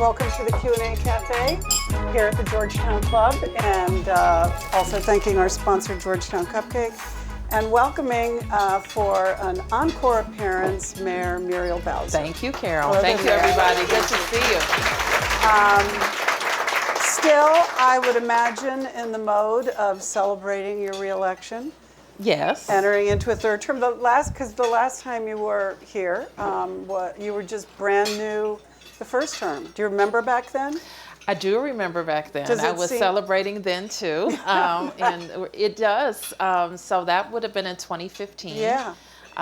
Welcome to the Q&A Cafe here at the Georgetown Club, and also thanking our sponsor, Georgetown Cupcake, and welcoming for an encore appearance, Mayor Muriel Bowser. Thank you, Carol. Thank you, everybody. Good to see you. Still, I would imagine, in the mode of celebrating your re-election. Yes. Entering into a third term. Because the last time you were here, you were just brand new the first term. Do you remember back then? I do remember back then. I was celebrating then too, and it does. So that would have been in 2015. Yeah.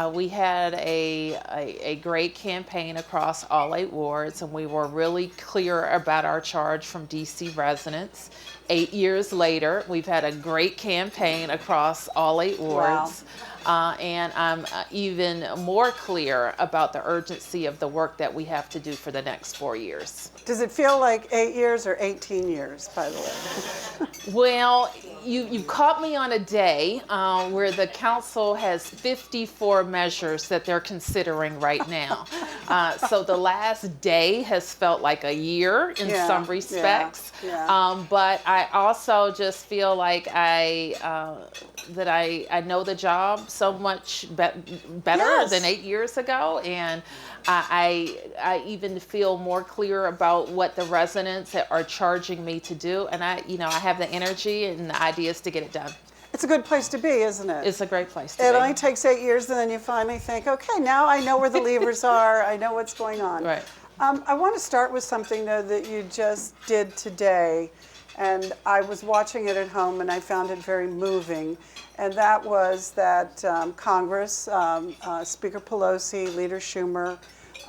We had a great campaign across all 8 wards, and we were really clear about our charge from DC residents. 8 years later, we've had a great campaign across all 8 wards. Wow. And I'm even more clear about the urgency of the work that we have to do for the next 4 years. Does it feel like 8 years or 18 years, by the way? Well, you caught me on a day where the council has 54 measures that they're considering right now. So the last day has felt like a year in some respects. Yeah. But I also just feel like I know the job so much better than 8 years ago, and I even feel more clear about what the residents are charging me to do, and I have the energy and the ideas to get it done. It's a good place to be, isn't it? It's a great place to be. It only takes 8 years, and then you finally think, okay, now I know where the levers are. I know what's going on. Right. I want to start with something, though, that you just did today, and I was watching it at home, and I found it very moving. And that was that Congress, Speaker Pelosi, Leader Schumer,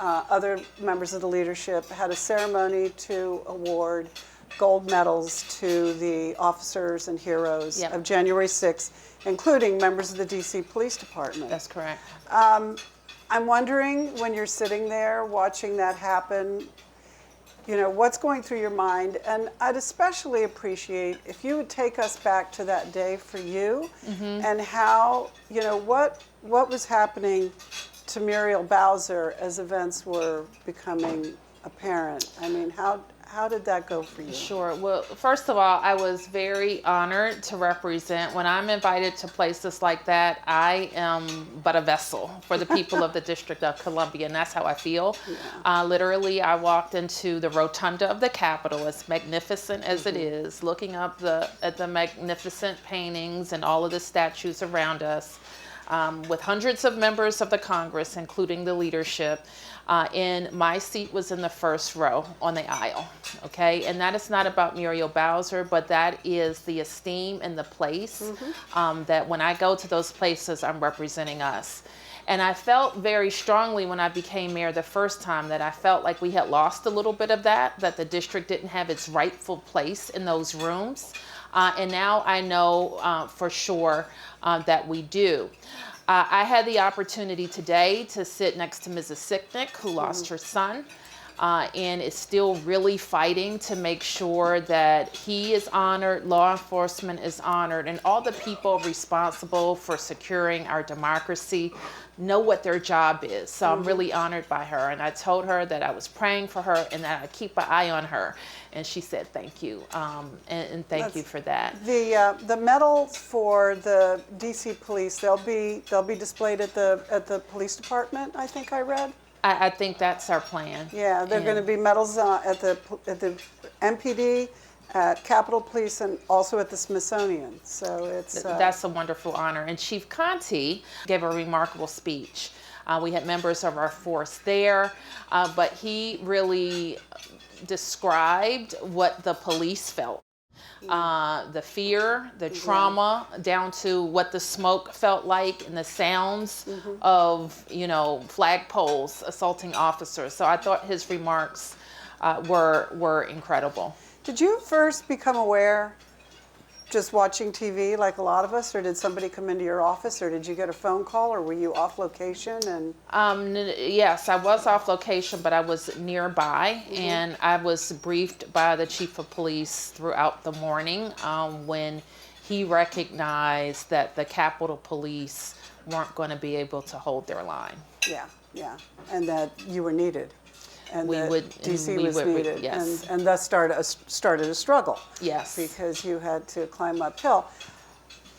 other members of the leadership had a ceremony to award gold medals to the officers and heroes of January 6th, including members of the DC Police Department. That's correct. I'm wondering, when you're sitting there watching that happen, what's going through your mind? And I'd especially appreciate if you would take us back to that day for you, and how, what was happening to Muriel Bowser as events were becoming apparent. I mean, how did that go for you? Sure. Well, first of all, I was very honored to represent. When I'm invited to places like that, I am but a vessel for the people of the District of Columbia, and that's how I feel. Yeah. Literally, I walked into the rotunda of the Capitol, as magnificent as it is, looking up at the magnificent paintings and all of the statues around us, with hundreds of members of the Congress, including the leadership. And my seat was in the first row on the aisle, okay? And that is not about Muriel Bowser, but that is the esteem and the place that when I go to those places, I'm representing us. And I felt very strongly when I became mayor the first time that I felt like we had lost a little bit of that the district didn't have its rightful place in those rooms. And now I know for sure that we do. I had the opportunity today to sit next to Mrs. Sicknick, who lost her son, and is still really fighting to make sure that he is honored, law enforcement is honored, and all the people responsible for securing our democracy know what their job is. So I'm really honored by her, and I told her that I was praying for her and that I keep an eye on her, and she said thank you, and thank you for that. The medals for the DC police, they'll be displayed at the police department, I think I read. I think that's our plan. Yeah, they're going to be medals at the MPD, at Capitol Police, and also at the Smithsonian. So that's a wonderful honor. And Chief Conte gave a remarkable speech. We had members of our force there, but he really described what the police felt. The fear, the trauma, down to what the smoke felt like and the sounds of, flagpoles assaulting officers. So I thought his remarks were incredible. Did you first become aware just watching TV like a lot of us, or did somebody come into your office, or did you get a phone call, or were you off location? And yes, I was off location, but I was nearby, and I was briefed by the chief of police throughout the morning when he recognized that the Capitol Police weren't going to be able to hold their line. Yeah, and that you were needed. and we that would DC we was would, needed, yes. and thus started a struggle. Yes. Because you had to climb uphill.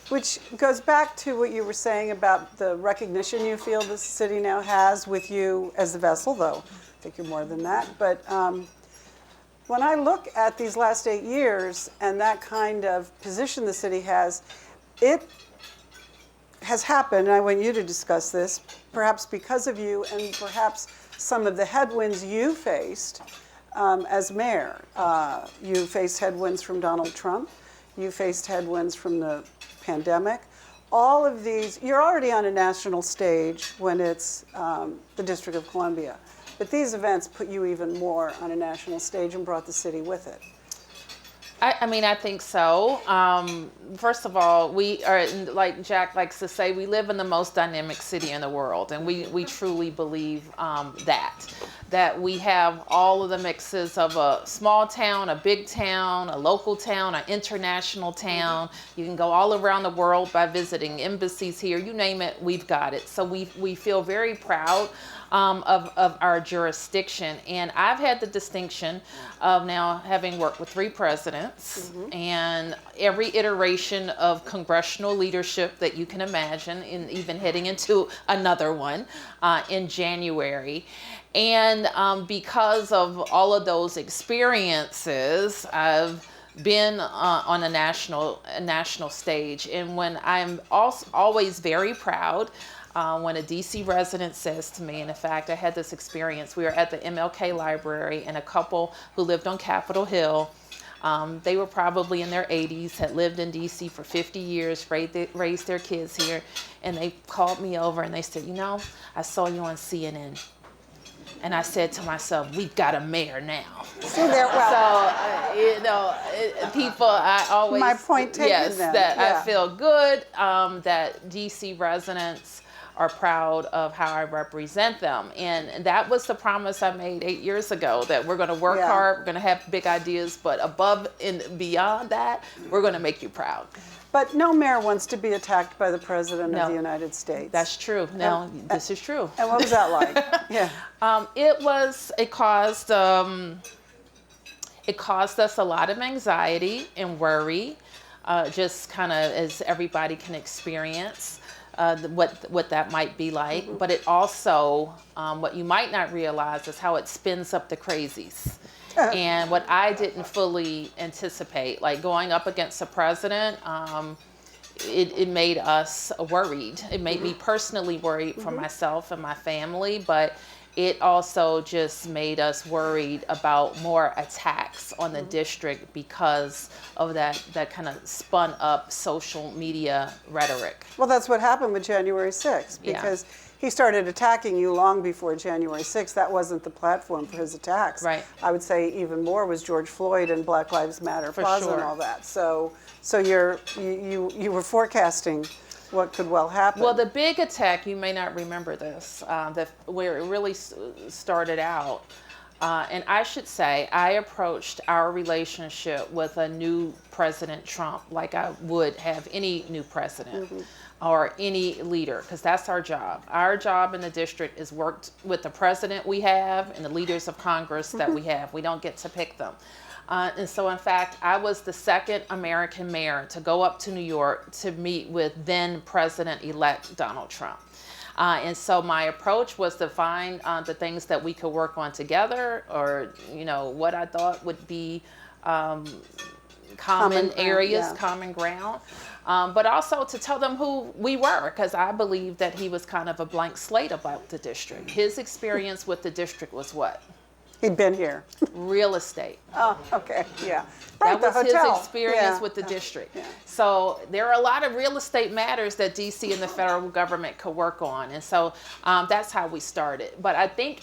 Which goes back to what you were saying about the recognition you feel the city now has with you as the vessel, though I think you're more than that. But when I look at these last 8 years and that kind of position the city has, it has happened, and I want you to discuss this, perhaps because of you and perhaps some of the headwinds you faced as mayor. You faced headwinds from Donald Trump. You faced headwinds from the pandemic. All of these, you're already on a national stage when it's the District of Columbia. But these events put you even more on a national stage and brought the city with it. I mean, I think so. First of all, we are, like Jack likes to say, we live in the most dynamic city in the world. And we truly believe that we have all of the mixes of a small town, a big town, a local town, an international town. You can go all around the world by visiting embassies here. You name it, we've got it. So we feel very proud of our jurisdiction. And I've had the distinction of now having worked with 3 presidents and every iteration of congressional leadership that you can imagine, and even heading into another one in January. And because of all of those experiences, I've been on a national stage. And when I'm always very proud when a DC resident says to me, and in fact, I had this experience, we were at the MLK library and a couple who lived on Capitol Hill, they were probably in their 80s, had lived in DC for 50 years, raised their kids here, and they called me over and they said, you know, I saw you on CNN. And I said to myself, we've got a mayor now. So there, well, so, people, I always... My point taken yes, then. that Yeah. I feel good that DC residents are proud of how I represent them. And that was the promise I made 8 years ago, that we're going to work hard, we're going to have big ideas, but above and beyond that, we're going to make you proud. But no mayor wants to be attacked by the President of the United States. That's true. No, this is true. And what was that like? Yeah. It caused us a lot of anxiety and worry, just kind of as everybody can experience. What that might be like, but it also, what you might not realize is how it spins up the crazies. And what I didn't fully anticipate, like going up against the president, it made us worried. It made me personally worried for myself and my family, but it also just made us worried about more attacks on the district because of that kind of spun up social media rhetoric. Well, that's what happened with January 6th, because he started attacking you long before January 6th. That wasn't the platform for his attacks. Right. I would say even more was George Floyd and Black Lives Matter Plaza and sure. all that. So you were forecasting what could well happen. Well, the big attack, you may not remember this, where it really started out, and I should say, I approached our relationship with a new President Trump like I would have any new president or any leader, because that's our job. Our job in the district is work with the president we have and the leaders of Congress that we have. We don't get to pick them. And so, in fact, I was the second American mayor to go up to New York to meet with then President-elect Donald Trump. And so my approach was to find the things that we could work on together, or, you know, what I thought would be common areas, common ground. But also to tell them who we were, because I believe that he was kind of a blank slate about the district. His experience with the district was what? He'd been here. Real estate. Oh, okay, yeah. Right, That was the hotel. his experience with the district. So there are a lot of real estate matters that DC and the federal government could work on. And so that's how we started. But I think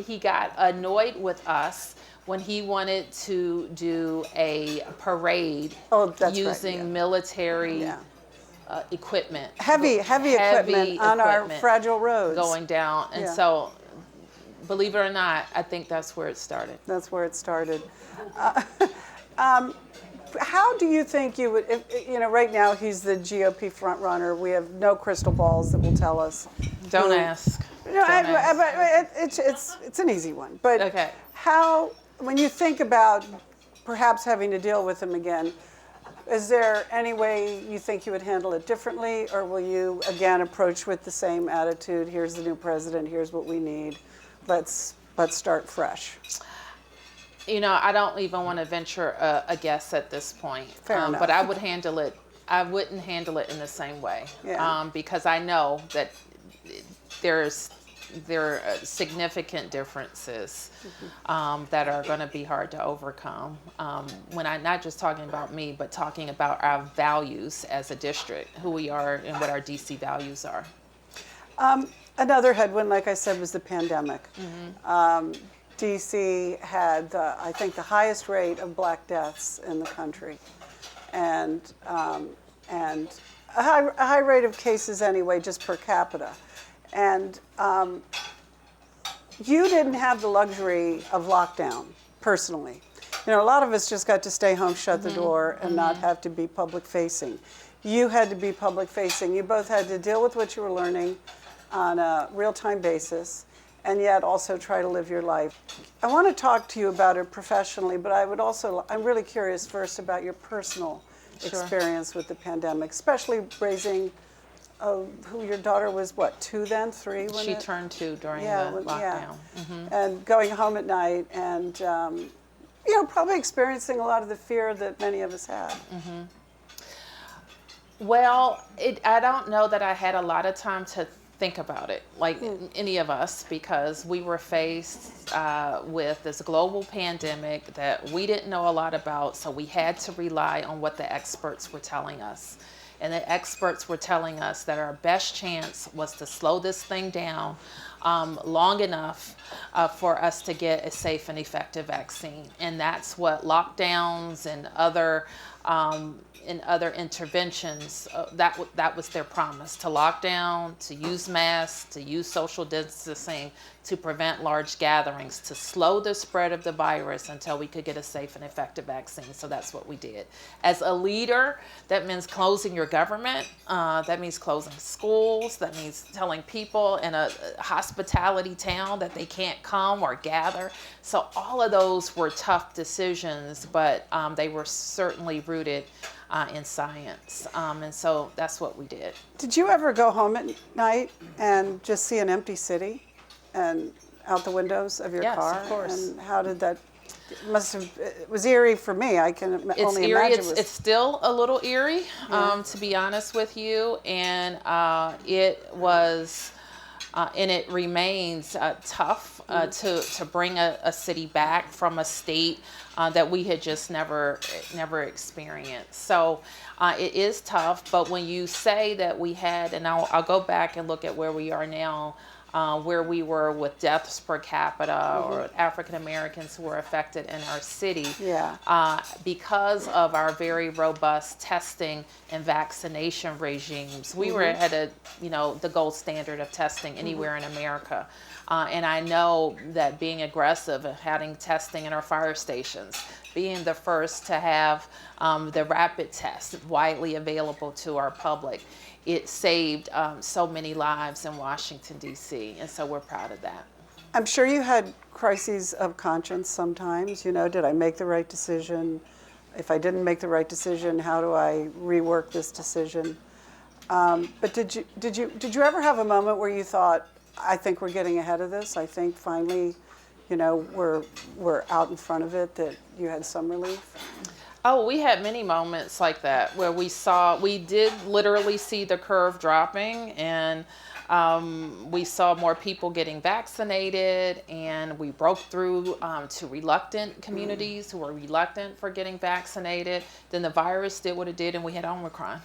he got annoyed with us when he wanted to do a parade using military equipment. Heavy equipment on our fragile roads. Going down. And so, believe it or not, I think that's where it started. That's where it started. How do you think you would, you know, right now he's the GOP front runner. We have no crystal balls that will tell us. Don't ask. No, Don't ask. it's an easy one. But Okay. how, when you think about perhaps having to deal with them again, is there any way you think you would handle it differently, or will you again approach with the same attitude? Here's the new president. Here's what we need. Let's start fresh. I don't even want to venture a guess at this point. Fair enough. But I would handle it. I wouldn't handle it in the same way. Yeah. Because I know that there are significant differences that are going to be hard to overcome. When I'm not just talking about me, but talking about our values as a district, who we are and what our DC values are. Another headwind, like I said, was the pandemic. DC had, I think, the highest rate of Black deaths in the country, and a high rate of cases anyway, just per capita. And you didn't have the luxury of lockdown, personally. A lot of us just got to stay home, shut the door, and not have to be public facing. You had to be public facing. You both had to deal with what you were learning on a real-time basis, and yet also try to live your life. I want to talk to you about it professionally, but I'm really curious first about your personal experience with the pandemic, especially raising who your daughter was, what, 2 then, 3? When She turned 2 during the lockdown. Yeah. And going home at night and, probably experiencing a lot of the fear that many of us had. Well, I don't know that I had a lot of time to think about it, like any of us, because we were faced with this global pandemic that we didn't know a lot about, so we had to rely on what the experts were telling us. And the experts were telling us that our best chance was to slow this thing down long enough for us to get a safe and effective vaccine. And that's what lockdowns and other interventions, that was their promise, to lock down, to use masks, to use social distancing, to prevent large gatherings, to slow the spread of the virus until we could get a safe and effective vaccine. So that's what we did. As a leader, that means closing your government, that means closing schools, that means telling people in a hospitality town that they can't come or gather. So all of those were tough decisions, but they were certainly rooted in science. And so that's what we did. Did you ever go home at night and just see an empty city and out the windows of your car? Yes, of course. And how did that, it was eerie for me. I can only eerie. imagine. It's still a little eerie, to be honest with you. And it was, and it remains tough to bring a city back from a state that we had just never experienced. So it is tough, but when you say that we had, and I'll go back and look at where we are now, where we were with deaths per capita or African Americans who were affected in our city, because of our very robust testing and vaccination regimes, we were at the gold standard of testing anywhere in America. And I know that being aggressive and having testing in our fire stations, being the first to have the rapid test widely available to our public, it saved so many lives in Washington, D.C., and so we're proud of that. I'm sure you had crises of conscience sometimes. Did I make the right decision? If I didn't make the right decision, how do I rework this decision? But did you ever have a moment where you thought, I think we're getting ahead of this. I think finally, we're out in front of it, that you had some relief? Oh, we had many moments like that where we did literally see the curve dropping, and we saw more people getting vaccinated, and we broke through to reluctant communities who were reluctant for getting vaccinated. Then the virus did what it did, and we had Omicron.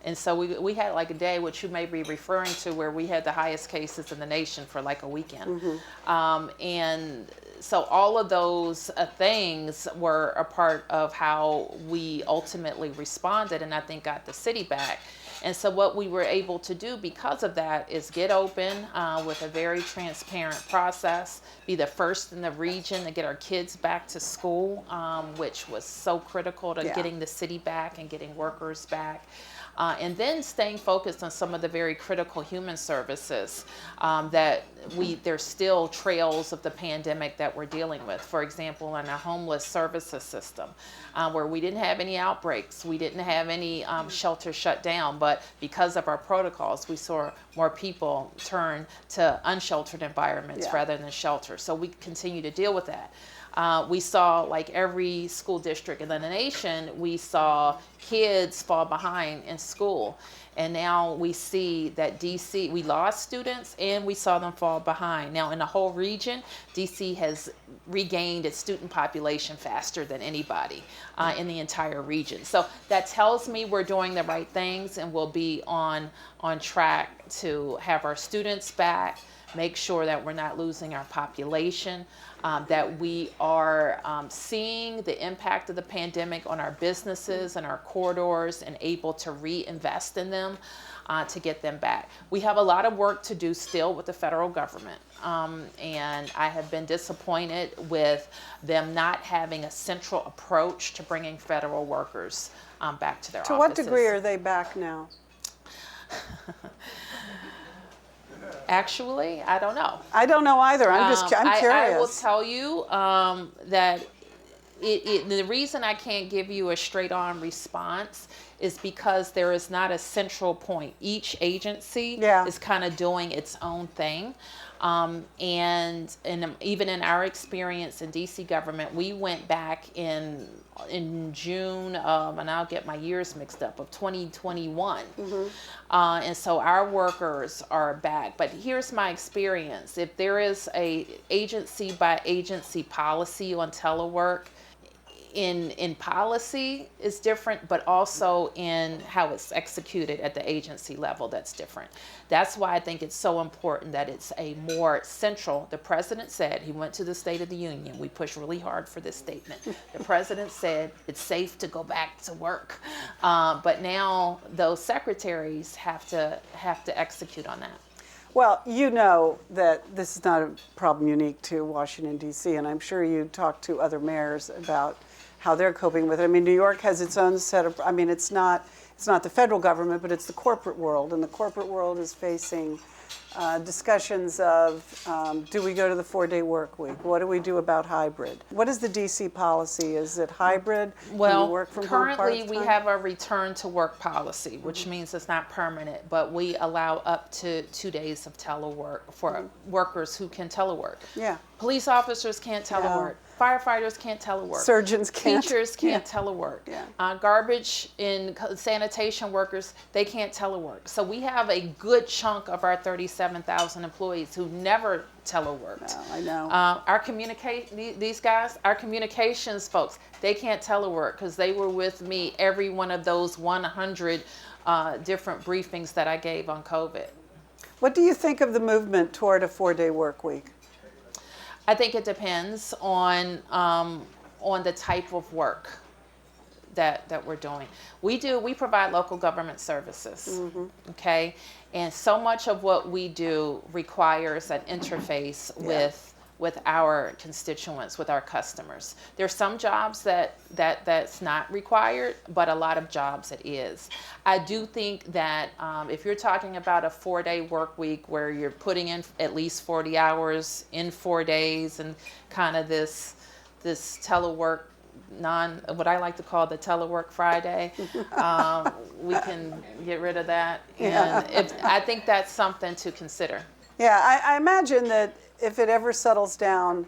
And so we had like a day, which you may be referring to, where we had the highest cases in the nation for like a weekend. And so all of those things were a part of how we ultimately responded, and I think got the city back. And so what we were able to do because of that is get open with a very transparent process, be the first in the region to get our kids back to school, which was so critical to getting the city back and getting workers back. And then staying focused on some of the very critical human services that there's still trails of the pandemic that we're dealing with. For example, in our homeless services system, where we didn't have any outbreaks, we didn't have any shelters shut down, but because of our protocols, we saw more people turn to unsheltered environments rather than shelters. So we continue to deal with that. We saw, like every school district in the nation, we saw kids fall behind in school. And now we see that DC, we lost students and we saw them fall behind. Now in the whole region, DC has regained its student population faster than anybody in the entire region. So that tells me we're doing the right things and we'll be on track to have our students back, make sure that we're not losing our population, that we are seeing the impact of the pandemic on our businesses and our corridors and able to reinvest in them to get them back. We have a lot of work to do still with the federal government. And I have been disappointed with them not having a central approach to bringing federal workers back to their offices. To what degree are they back now? Actually, I don't know. I don't know either. I'm curious. I will tell you that the reason I can't give you a straight-on response is because there is not a central point. Each agency is kind of doing its own thing. And even in our experience in DC government, we went back in June of, and I'll get my years mixed up, of 2021. And so our workers are back. But here's my experience. If there is a agency by agency policy on telework, in policy is different, but also in how it's executed at the agency level, that's different. That's why I think it's so important that it's a more central. The president said, he went to the State of the Union. We pushed really hard for this statement. The president said it's safe to go back to work. But now those secretaries have to execute on that. Well, you know that this is not a problem unique to Washington, D.C., and I'm sure you talked to other mayors about how they're coping with it. I mean, New York has its own set of, I mean, it's not the federal government, but it's the corporate world, and the corporate world is facing discussions of do we go to the 4-day work week? What do we do about hybrid? What is the DC policy? Is it hybrid? Well, Can you work from home currently part-time? we have a return to work policy, which means it's not permanent, but we allow up to 2 days of telework for workers who can telework. Yeah. Police officers can't telework. Firefighters can't telework. Surgeons can't. Teachers can't telework. Garbage and sanitation workers, they can't telework. So we have a good chunk of our 37,000 employees who never teleworked. No, I know. Our communications folks, they can't telework because they were with me every one of those 100 different briefings that I gave on COVID. What do you think of the movement toward a 4-day work week? I think it depends on the type of work that we're doing. We provide local government services, okay? And so much of what we do requires an interface with our constituents, with our customers. There's some jobs that's not required, but a lot of jobs it is. I do think that if you're talking about a 4-day work week where you're putting in at least 40 hours in 4 days and kind of this telework, what I like to call the telework Friday, we can get rid of that. And I think that's something to consider. Yeah, I imagine that if it ever settles down,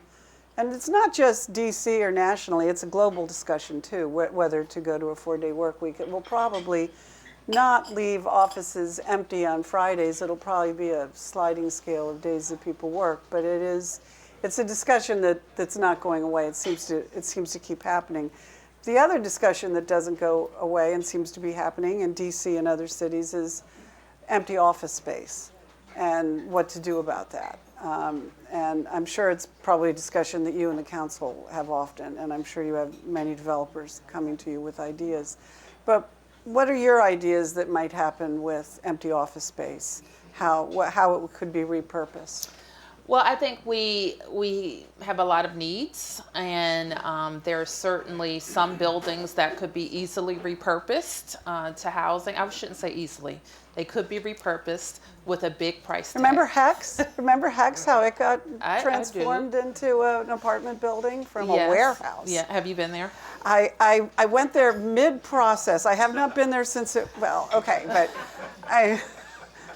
and it's not just DC or nationally, it's a global discussion too, whether to go to a 4-day work week. It will probably not leave offices empty on Fridays. It'll probably be a sliding scale of days that people work, but it's a discussion that's not going away. It seems to keep happening. The other discussion that doesn't go away and seems to be happening in DC and other cities is empty office space and what to do about that. And I'm sure it's probably a discussion that you and the council have often, and I'm sure you have many developers coming to you with ideas. But What are your ideas that might happen with empty office space? How it could be repurposed? Well, I think we have a lot of needs, and there are certainly some buildings that could be easily repurposed to housing. I shouldn't say easily. They could be repurposed with a big price tag. Remember Hex? Remember Hex, how it got I transformed into an apartment building from Yes. a warehouse? Yeah, have you been there? I went there mid-process. I have not been there since but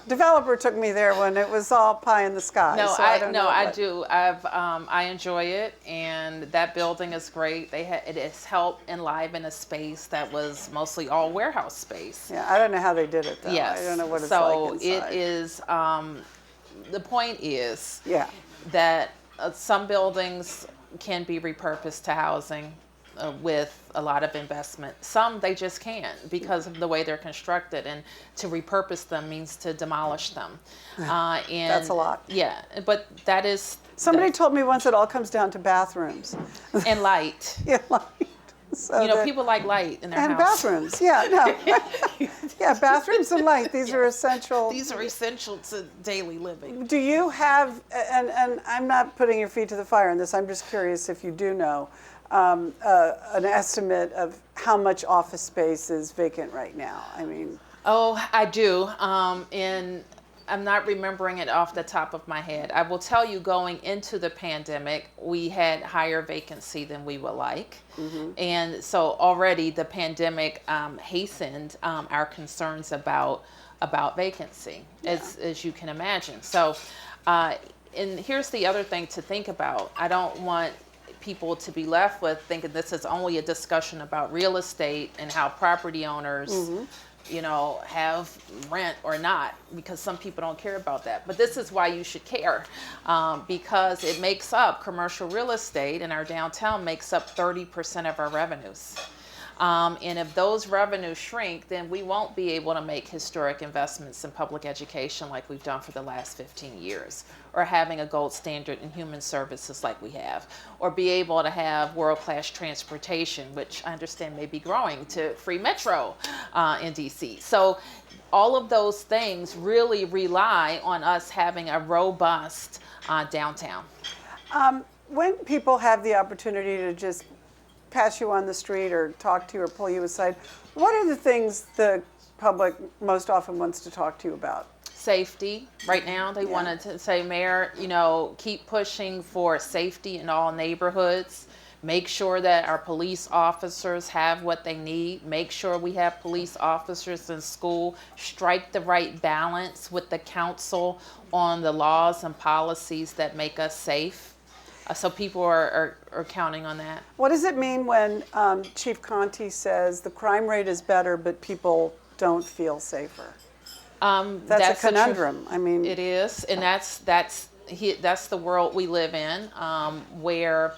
developer took me there when it was all pie in the sky. No, so I do. I enjoy it, and that building is great. It has helped enliven a space that was mostly all warehouse space. Yeah, I don't know how they did it though. Yes. I don't know what it's like inside. So it is. The point is Yeah. that some buildings can be repurposed to housing with a lot of investment. Some they just can't because of the way they're constructed, and to repurpose them means to demolish them. And That's a lot. Yeah, but that is Somebody told me once it all comes down to bathrooms. and light. Yeah, so People like light in their and house. bathrooms. Yeah, no. Yeah, bathrooms and light. These are essential. These are essential to daily living. Do you have, and I'm not putting your feet to the fire on this, I'm just curious if you do know, an estimate of how much office space is vacant right now? I mean. Oh, I do. And I'm not remembering it off the top of my head. I will tell you, going into the pandemic, we had higher vacancy than we would like. Mm-hmm. And so already the pandemic hastened our concerns about vacancy, as you can imagine. So, and here's the other thing to think about. I don't want people to be left with thinking this is only a discussion about real estate and how property owners, have rent or not, because some people don't care about that. But this is why you should care, because it makes up, commercial real estate in our downtown makes up 30% of our revenues. And if those revenues shrink, then we won't be able to make historic investments in public education like we've done for the last 15 years, or having a gold standard in human services like we have, or be able to have world-class transportation, which I understand may be growing to free metro in DC. So all of those things really rely on us having a robust downtown. When people have the opportunity to just pass you on the street or talk to you or pull you aside, what are the things the public most often wants to talk to you about? Safety. Right now, they wanted to say, Mayor, keep pushing for safety in all neighborhoods. Make sure that our police officers have what they need. Make sure we have police officers in school. Strike the right balance with the council on the laws and policies that make us safe. So people are counting on that. What does it mean when Chief Conte says the crime rate is better, but people don't feel safer? That's a conundrum. I mean, it is, and that's the world we live in, where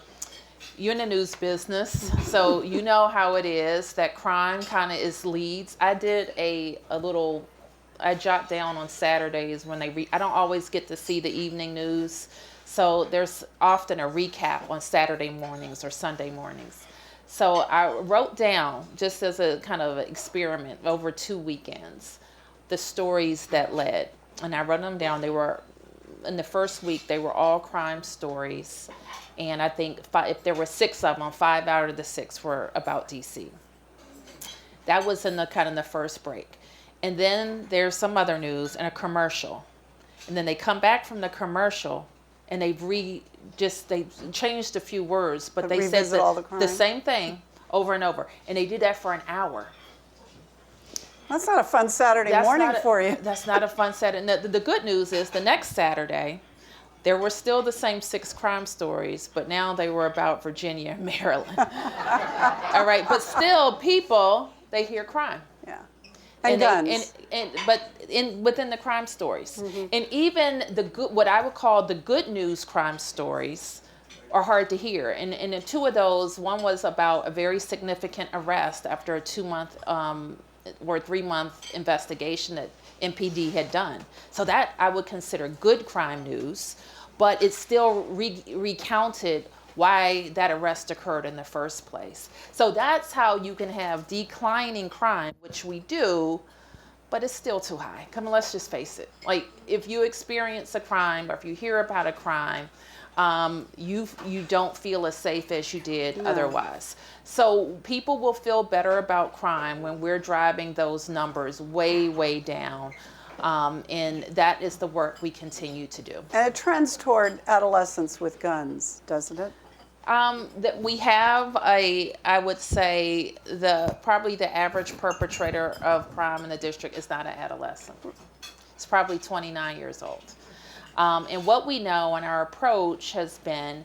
you're in the news business, so you know how it is that crime kind of is leads. I did I jot down on Saturdays when I don't always get to see the evening news. So there's often a recap on Saturday mornings or Sunday mornings. So I wrote down, just as a kind of experiment over 2 weekends, the stories that led. And I wrote them down. They were, in the first week, they were all crime stories. And I think if there were 6 of them, 5 out of the 6 were about DC. That was in the first break. And then there's some other news and a commercial. And then they come back from the commercial, and they've changed a few words, but they said the same thing over and over. And they did that for an hour. That's not a fun Saturday morning for you. That's not a fun Saturday. The good news is the next Saturday, there were still the same 6 crime stories, but now they were about Virginia and Maryland. All right, but still people, they hear crime. Yeah. And guns. Within the crime stories. Mm-hmm. And even what I would call the good news crime stories are hard to hear. And in 2 of those, one was about a very significant arrest after a 2-month or 3-month investigation that MPD had done. So that I would consider good crime news, but it still recounted why that arrest occurred in the first place. So that's how you can have declining crime, which we do, but it's still too high. Come on, let's just face it. Like, if you experience a crime, or if you hear about a crime, you don't feel as safe as you did otherwise. So people will feel better about crime when we're driving those numbers way, way down. And that is the work we continue to do. And it trends toward adolescents with guns, doesn't it? That we have I would say probably the average perpetrator of crime in the district is not an adolescent. It's probably 29 years old. And what we know and our approach has been,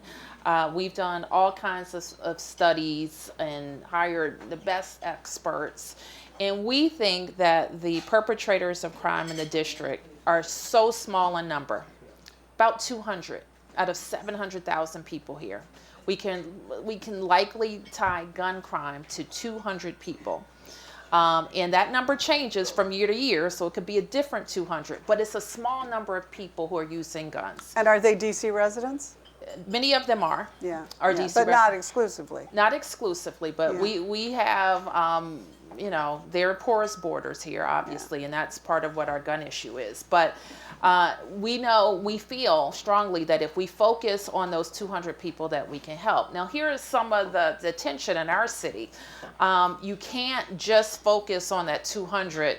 we've done all kinds of studies and hired the best experts. And we think that the perpetrators of crime in the district are so small in number, about 200 out of 700,000 people here. We can likely tie gun crime to 200 people. And that number changes from year to year, so it could be a different 200, but it's a small number of people who are using guns. And are they DC residents? Many of them are. Yeah. Are yeah. DC But residents. not exclusively. Not exclusively, but we have, there are porous borders here, obviously, and that's part of what our gun issue is. But we feel strongly that if we focus on those 200 people that we can help. Now, here is some of the tension in our city. You can't just focus on that 200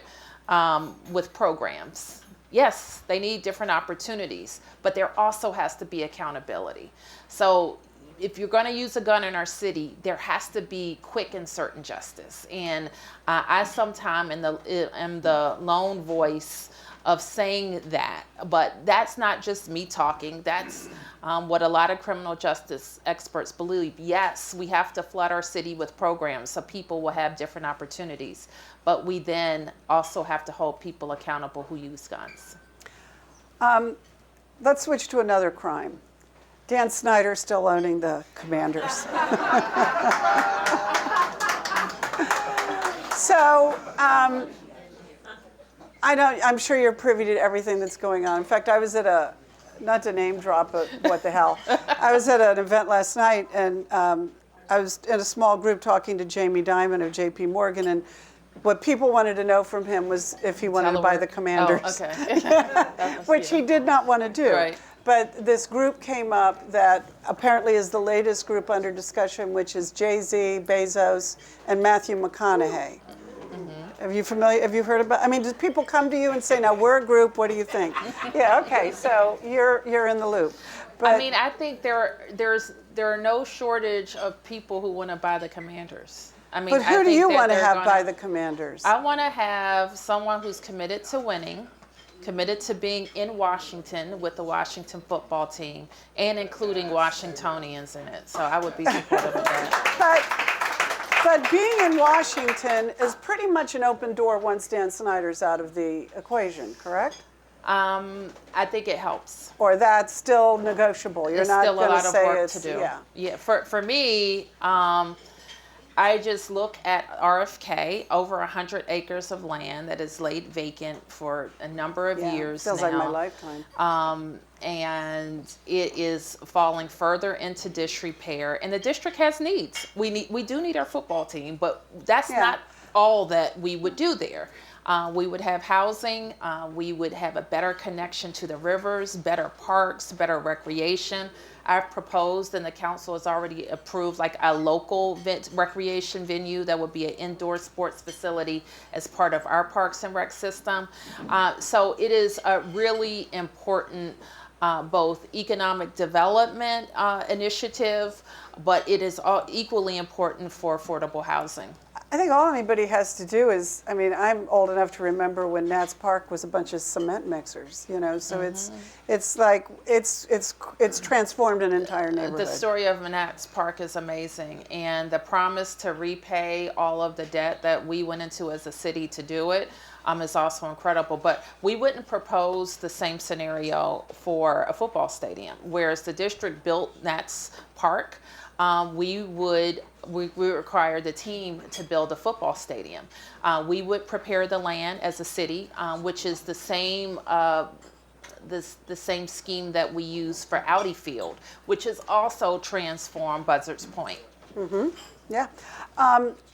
with programs. Yes, they need different opportunities, but there also has to be accountability. So if you're going to use a gun in our city, there has to be quick and certain justice. And I sometimes am the lone voice of saying that, but that's not just me talking. That's what a lot of criminal justice experts believe. Yes, we have to flood our city with programs so people will have different opportunities, but we then also have to hold people accountable who use guns. Let's switch to another crime. Dan Snyder still owning the Commanders. So, I'm sure you're privy to everything that's going on. In fact, I was at not to name drop, but what the hell. I was at an event last night, and I was in a small group talking to Jamie Dimon of JP Morgan, and what people wanted to know from him was if he wanted to buy the Commanders. Oh, okay. Which he did not want to do. Right. But this group came up that apparently is the latest group under discussion, which is Jay-Z, Bezos, and Matthew McConaughey. Mm-hmm. Have you heard about, do people come to you and say, now we're a group, what do you think? Yeah, okay, so you're in the loop. But, I think there are no shortage of people who want to buy the Commanders. But who do you want to have buy the Commanders? I want to have someone who's committed to winning, committed to being in Washington with the Washington football team, and including Washingtonians in it. So I would be supportive of that. But being in Washington is pretty much an open door once Dan Snyder's out of the equation, correct? I think it helps. Or that's still negotiable. You're It's not still a going lot to of say work it's to do. yeah. For me, I just look at RFK, over 100 acres of land that is laid vacant for a number of years feels now. like my lifetime. And it is falling further into disrepair. And the district has needs. We do need our football team, but that's not all that we would do there. We would have housing. We would have a better connection to the rivers, better parks, better recreation. I've proposed, and the council has already approved, like a local recreation venue that would be an indoor sports facility as part of our Parks and Rec system. So it is a really important both economic development initiative, but it is equally important for affordable housing. I think all anybody has to do is, I'm old enough to remember when Nats Park was a bunch of cement mixers, so it's like, it's transformed an entire neighborhood. The story of Nats Park is amazing, and the promise to repay all of the debt that we went into as a city to do it is also incredible. But we wouldn't propose the same scenario for a football stadium, whereas the district built Nats Park. We require the team to build a football stadium. We would prepare the land as a city, which is the same the same scheme that we use for Audi Field, which is also transformed Buzzards Point. Yeah.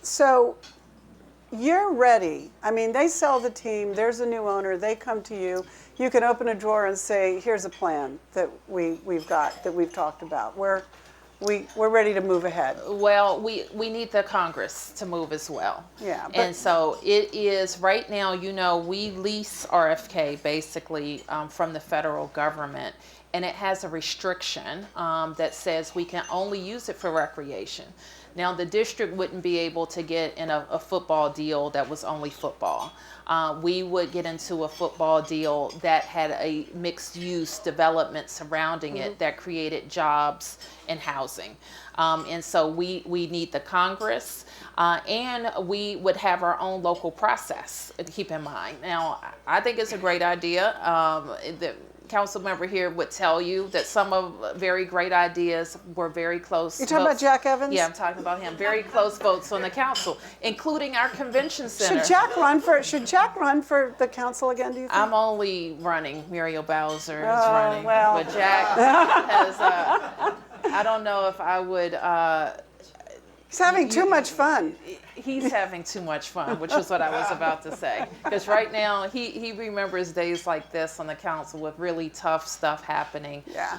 So you're ready. I mean, they sell the team. There's a new owner. They come to you. You can open a drawer and say, "Here's a plan that we've got that we've talked about. We're ready to move ahead." Well, we need the Congress to move as well. Yeah, And so it is right now, we lease RFK basically from the federal government, and it has a restriction that says we can only use it for recreation. Now, the district wouldn't be able to get in a football deal that was only football. We would get into a football deal that had a mixed use development surrounding it that created jobs and housing. And so we need the Congress, and we would have our own local process, keep in mind. Now, I think it's a great idea. The council member here would tell you that some of very great ideas were very close. You're talking about Jack Evans? Yeah, I'm talking about him. Very close votes on the council, including our convention center. Should Jack run for the council again, do you think? I'm only running. Muriel Bowser is Oh, running. well. But Jack has, I don't know if I would. He's having too much fun. He's having too much fun, which is what I was about to say. Because right now, he remembers days like this on the council with really tough stuff happening. Yeah.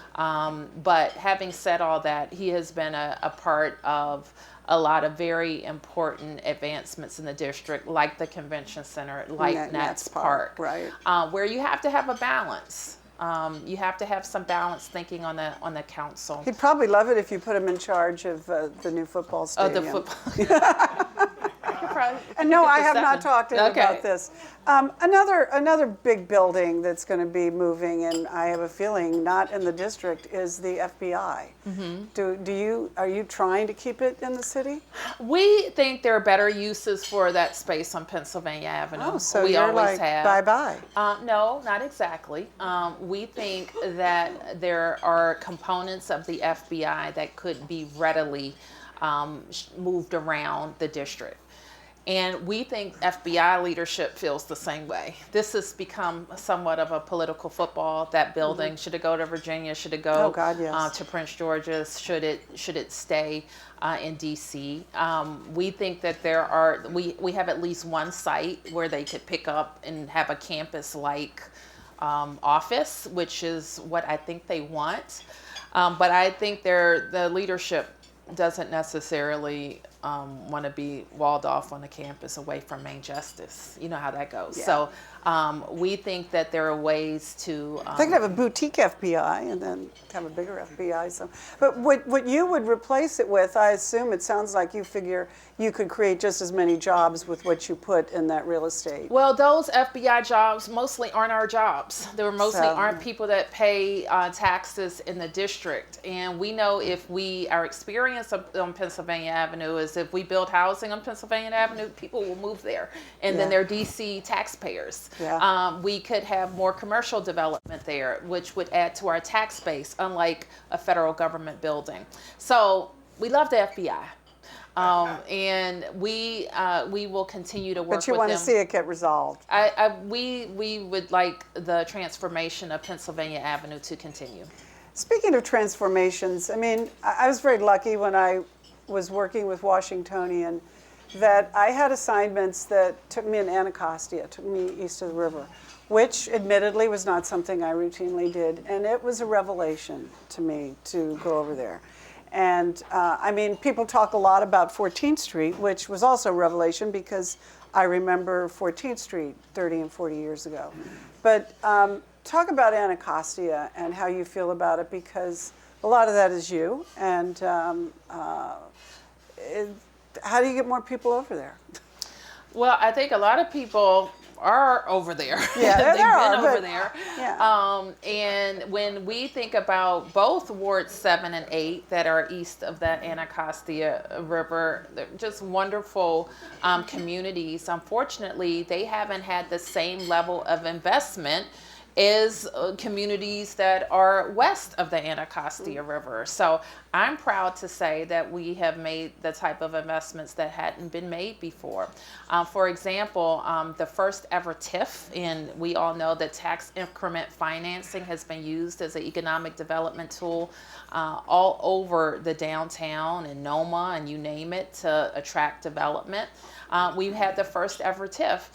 But having said all that, he has been a part of a lot of very important advancements in the district, like the convention center, like Nats Park, right. where you have to have a balance. You have to have some balanced thinking on the council. He'd probably love it if you put him in charge of the new football stadium. The football. And no, I have not talked to him about this. Another big building that's going to be moving, and I have a feeling not in the district, is the FBI. Are you trying to keep it in the city? We think there are better uses for that space on Pennsylvania Avenue. Oh, so we you're always like, have. bye-bye. No, not exactly. We think that there are components of the FBI that could be readily moved around the district. And we think FBI leadership feels the same way. This has become somewhat of a political football. That building, should it go to Virginia? Should it go to Prince George's? Should it stay in D.C.? We think that we have at least one site where they could pick up and have a campus-like office, which is what I think they want. But I think the leadership doesn't necessarily want to be walled off on the campus away from main justice. You know how that goes. Yeah. So we think that there are ways to... They could have a boutique FBI and then have a bigger FBI. But what you would replace it with, I assume, it sounds like you figure you could create just as many jobs with what you put in that real estate. Well, those FBI jobs mostly aren't our jobs. They aren't people that pay taxes in the district. And we know our experience on Pennsylvania Avenue is if we build housing on Pennsylvania Avenue, people will move there. And then they're DC taxpayers. Yeah. We could have more commercial development there, which would add to our tax base, unlike a federal government building. So we love the FBI. And we will continue to work with them. But you want to see it get resolved. We would like the transformation of Pennsylvania Avenue to continue. Speaking of transformations, I mean, I was very lucky when I was working with Washingtonian that I had assignments that took me in Anacostia, took me east of the river, which admittedly was not something I routinely did. And it was a revelation to me to go over there. And I mean, people talk a lot about 14th Street, which was also a revelation because I remember 14th Street 30 and 40 years ago. But talk about Anacostia and how you feel about it, because a lot of that is you. And how do you get more people over there? Well, I think a lot of people are over there. Yeah, They've been over there. Yeah. And when we think about both Wards 7 and 8 that are east of the Anacostia River, they're just wonderful communities. Unfortunately, they haven't had the same level of investment as communities that are west of the Anacostia River. So I'm proud to say that we have made the type of investments that hadn't been made before. For example, the first ever TIF, and we all know that tax increment financing has been used as an economic development tool all over the downtown and NOMA and you name it to attract development. We had the first ever TIF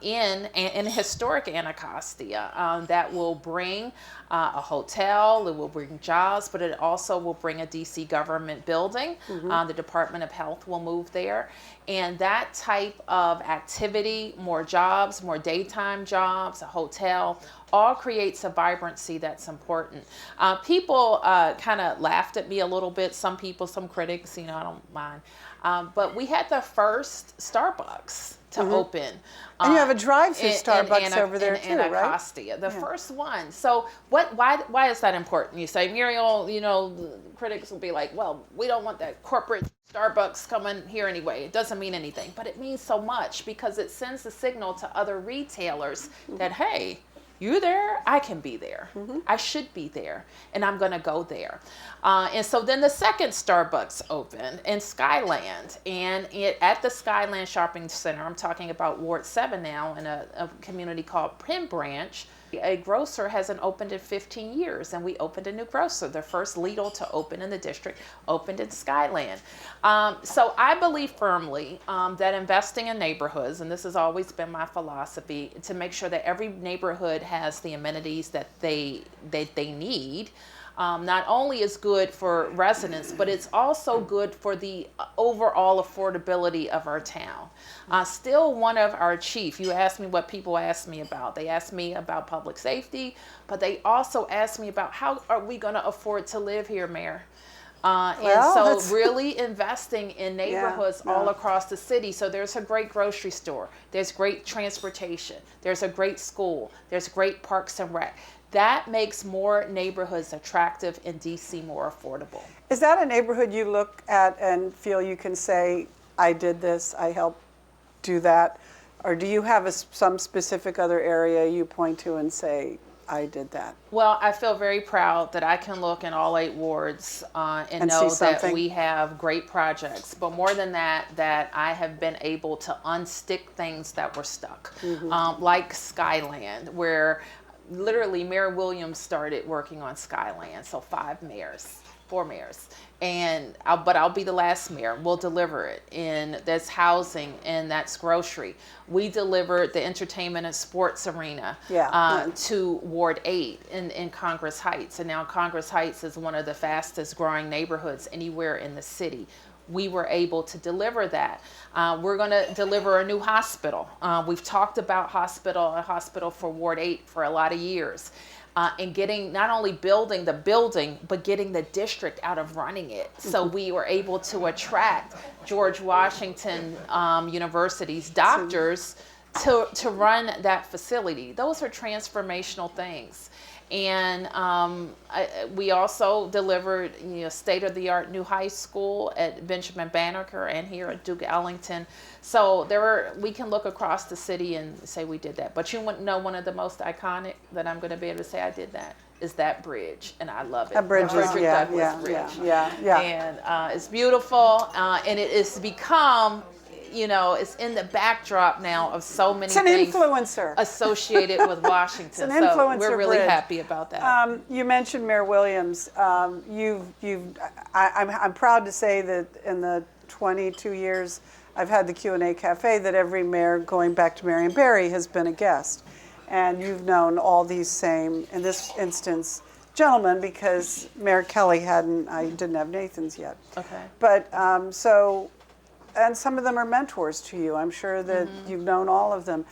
in historic Anacostia that will bring a hotel, it will bring jobs, but it also will bring a DC government building. The Department of Health will move there. And that type of activity, more jobs, more daytime jobs, a hotel, all creates a vibrancy that's important. People kind of laughed at me a little bit, some people, some critics, I don't mind. But we had the first Starbucks to open. And you have a drive-through Starbucks over there too, right? Anacostia, the first one. So why is that important? You say, Muriel, critics will be like, well, we don't want that corporate Starbucks coming here anyway. It doesn't mean anything, but it means so much because it sends a signal to other retailers that, hey, you're there, I can be there. I should be there, and I'm going to go there. And so then the second Starbucks opened in Skyland, and at the Skyland Shopping Center, I'm talking about Ward 7 now, in a community called Penn Branch. A grocer hasn't opened in 15 years, and we opened a new grocer. The first Lidl to open in the district opened in Skyland. So I believe firmly that investing in neighborhoods, and this has always been my philosophy, to make sure that every neighborhood has the amenities that they need, not only is good for residents, but it's also good for the overall affordability of our town. Still one of our chief, you asked me what people ask me about. They asked me about public safety, but they also asked me about how are we going to afford to live here, Mayor? And so really investing in neighborhoods all across the city. So there's a great grocery store, there's great transportation, there's a great school, there's great parks and rec. That makes more neighborhoods attractive and DC more affordable. Is that a neighborhood you look at and feel you can say, I did this, I helped do that? Or do you have some specific other area you point to and say, I did that? Well, I feel very proud that I can look in all 8 wards and know that we have great projects. But more than that, that I have been able to unstick things that were stuck, like Skyland, where literally Mayor Williams started working on Skyland. So 4 mayors. But I'll be the last mayor. We'll deliver it. And that's housing and that's grocery. We delivered the entertainment and sports arena to Ward 8 in Congress Heights. And now Congress Heights is one of the fastest growing neighborhoods anywhere in the city. We were able to deliver that. We're going to deliver a new hospital. We've talked about a hospital for Ward 8 for a lot of years. And getting, not only building the building, but getting the district out of running it. So we were able to attract George Washington University's doctors to run that facility. Those are transformational things. And we also delivered state-of-the-art new high school at Benjamin Banneker and here at Duke Ellington. So we can look across the city and say we did that. But you wouldn't know one of the most iconic that I'm going to be able to say I did that is that bridge, and I love it. That bridge is, yeah. And it's beautiful, and it has become, it's in the backdrop now of so many things. It's an influencer associated with Washington. It's an influencer so we're really bridge. Happy about that. You mentioned Mayor Williams. I'm proud to say that in the 22 years I've had the Q&A Cafe that every mayor, going back to Marion Barry, has been a guest. And you've known all these same, in this instance, gentlemen, because Mayor Kelly I didn't have Nathan's yet. Okay. But and some of them are mentors to you. I'm sure that you've known all of them.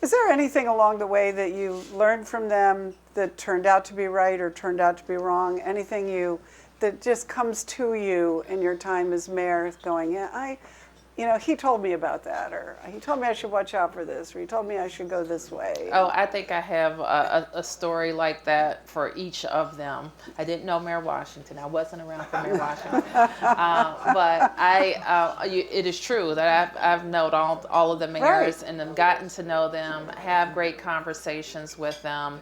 Is there anything along the way that you learned from them that turned out to be right or turned out to be wrong? Anything that just comes to you in your time as mayor going, he told me about that, or he told me I should watch out for this, or he told me I should go this way. Oh, I think I have a story like that for each of them. I didn't know Mayor Washington. I wasn't around for Mayor Washington. But it is true that I've known all of the mayors and have gotten to know them, have great conversations with them.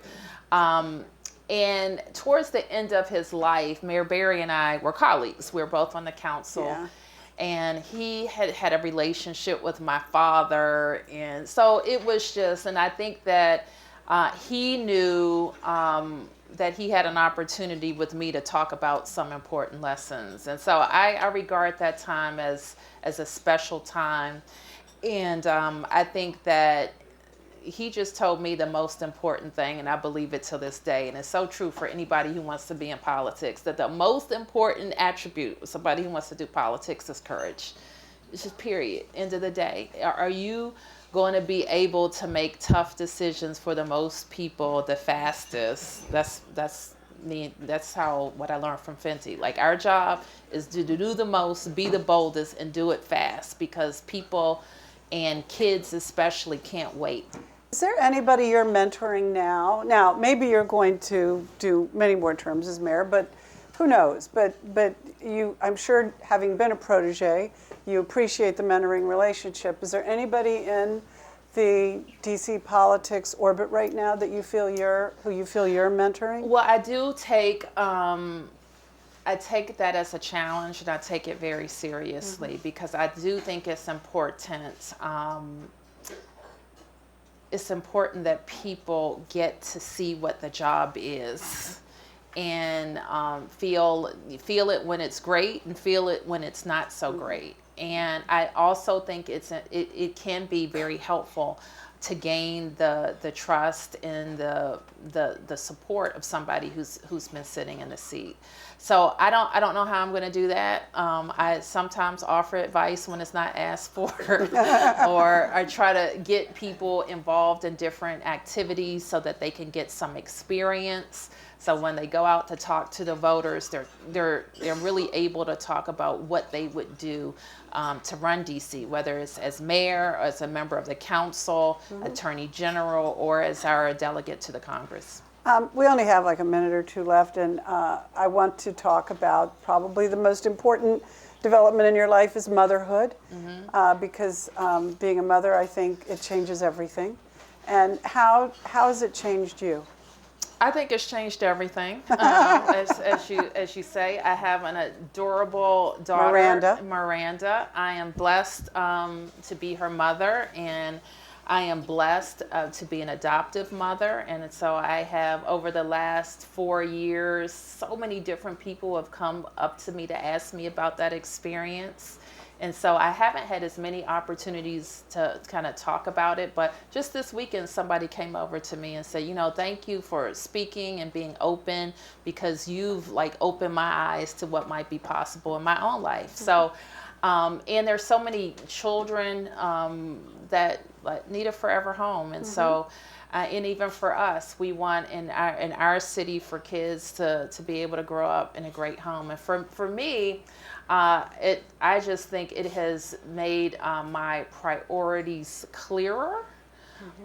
And towards the end of his life, Mayor Barry and I were colleagues. We were both on the council. Yeah. And he had a relationship with my father. And so it was just, and I think that he knew that he had an opportunity with me to talk about some important lessons. And so I regard that time as a special time. And I think that he just told me the most important thing, and I believe it to this day. And it's so true for anybody who wants to be in politics, that the most important attribute of somebody who wants to do politics is courage. It's just period. End of the day. Are you going to be able to make tough decisions for the most people the fastest? That's me. That's what I learned from Fenty. Like, our job is to do the most, be the boldest, and do it fast, because people and kids especially can't wait. Is there anybody you're mentoring now? Now, maybe you're going to do many more terms as mayor, but who knows? But you, I'm sure, having been a protege, you appreciate the mentoring relationship. Is there anybody in the DC politics orbit right now that who you feel you're mentoring? Well, I do take I take that as a challenge, and I take it very seriously, because I do think it's important. It's important that people get to see what the job is, and feel it when it's great, and feel it when it's not so great. And I also think it can be very helpful to gain the trust and the support of somebody who's been sitting in the seat. So I don't know how I'm going to do that. I sometimes offer advice when it's not asked for, or I try to get people involved in different activities so that they can get some experience. So when they go out to talk to the voters, they're really able to talk about what they would do to run DC, whether it's as mayor, or as a member of the council, attorney general, or as our delegate to the Congress. We only have like a minute or two left, and I want to talk about probably the most important development in your life is motherhood, because being a mother, I think it changes everything. And how has it changed you? I think it's changed everything. As you say, I have an adorable daughter, Miranda. I am blessed to be her mother, and I am blessed to be an adoptive mother. And so I have, over the last 4 years, so many different people have come up to me to ask me about that experience. And so I haven't had as many opportunities to kind of talk about it, but just this weekend somebody came over to me and said, thank you for speaking and being open, because you've opened my eyes to what might be possible in my own life. So, and there's so many children that need a forever home. And so, and even for us, we want in our city for kids to be able to grow up in a great home. And for me, I just think it has made my priorities clearer,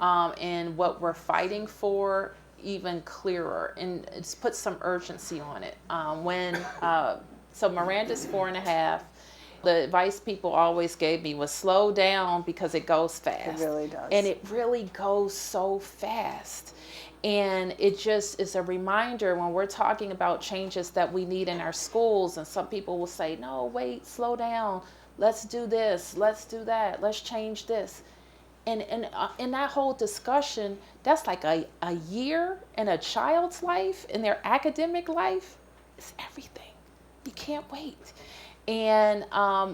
and what we're fighting for even clearer, and it's put some urgency on it. So Miranda's 4.5. The advice people always gave me was slow down, because it goes fast. It really does. And it really goes so fast. And it just is a reminder when we're talking about changes that we need in our schools, and some people will say, no, wait, slow down. Let's do this. Let's do that. Let's change this. And in that whole discussion, that's like a year in a child's life, in their academic life. It's everything. You can't wait. And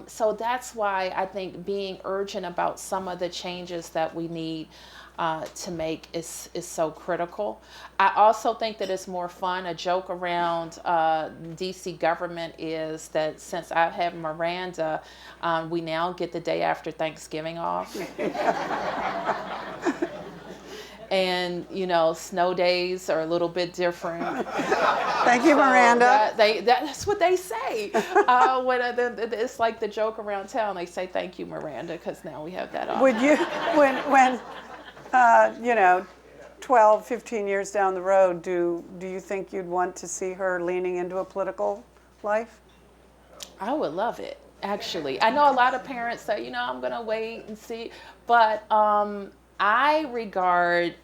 so that's why I think being urgent about some of the changes that we need to make is so critical. I also think that it's more fun. A joke around DC government is that since I have Miranda, we now get the day after Thanksgiving off. And, snow days are a little bit different. Thank you, Miranda. That's what they say. When it's like the joke around town, they say, thank you, Miranda, because now we have that off. Would you, when 12, 15 years down the road, do you think you'd want to see her leaning into a political life? I would love it, actually. I know a lot of parents say, I'm going to wait and see. But I regard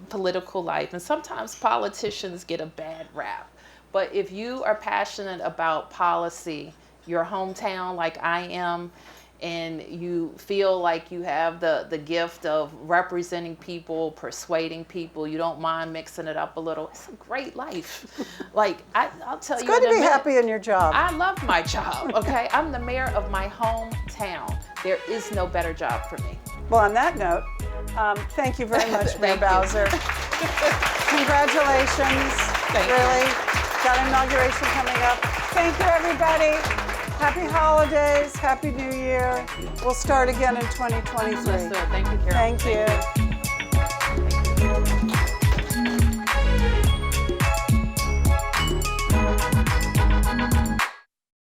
political life, and sometimes politicians get a bad rap. But if you are passionate about policy, your hometown like I am, and you feel like you have the gift of representing people, persuading people, you don't mind mixing it up a little, it's a great life. Like, I'll tell you. It's good to be happy in your job. I love my job, okay? I'm the mayor of my hometown. There is no better job for me. Well, on that note, thank you very much, Mayor Thank you. Bowser. Congratulations, Thank really. Got an inauguration coming up. Thank you, everybody. Happy holidays, Happy New Year. We'll start again in 2023. Let's do it. Thank you, Carol. Thank you.